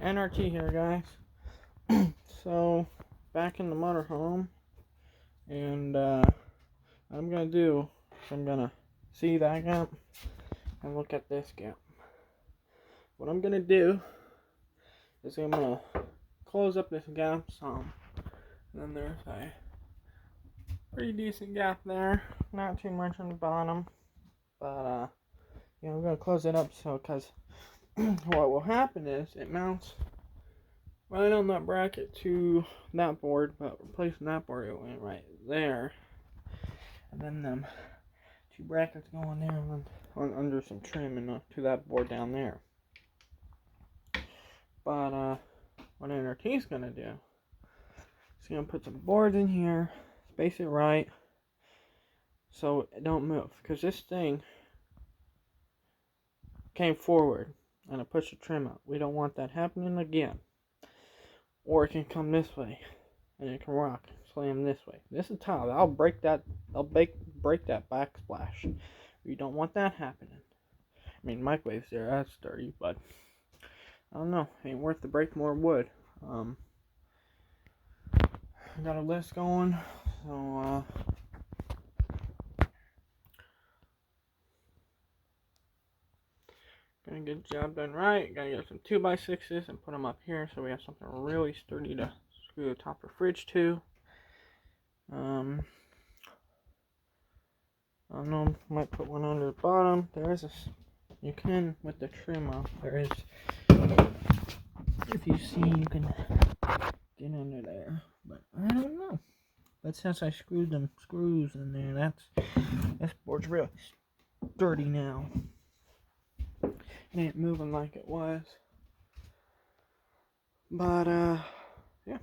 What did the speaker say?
N.R.T. here, guys. So, back in the motorhome, and what I'm gonna do is I'm gonna see that gap and look at this gap. What I'm gonna do is I'm gonna close up this gap some, and then there's a pretty decent gap there, not too much on the bottom, but I'm gonna close it up so, because what will happen is it mounts right on that bracket to that board, but replacing that board, it went right there. And then them two brackets go on there and on under some trim and to that board down there. But what N.R.T. is gonna do is gonna put some boards in here, space it right, so it don't move. Because this thing came forward and it pushed the trim out. We don't want that happening again. Or it can come this way and it can rock, slam this way. This is tile. I'll break that. I'll break that backsplash. We don't want that happening. I mean, microwave's there. That's dirty, but I don't know. Ain't worth to break more wood. I got a list going, so gonna get the job done right. Gotta get some 2x6s and put them up here so we have something really sturdy to screw the top of the fridge to. I don't know, might put one under the bottom. There is you can, with the trim off, there is, if you see, you can get under there, but I don't know. But since I screwed them screws in there, this board's really sturdy now. It ain't moving like it was. But, yeah.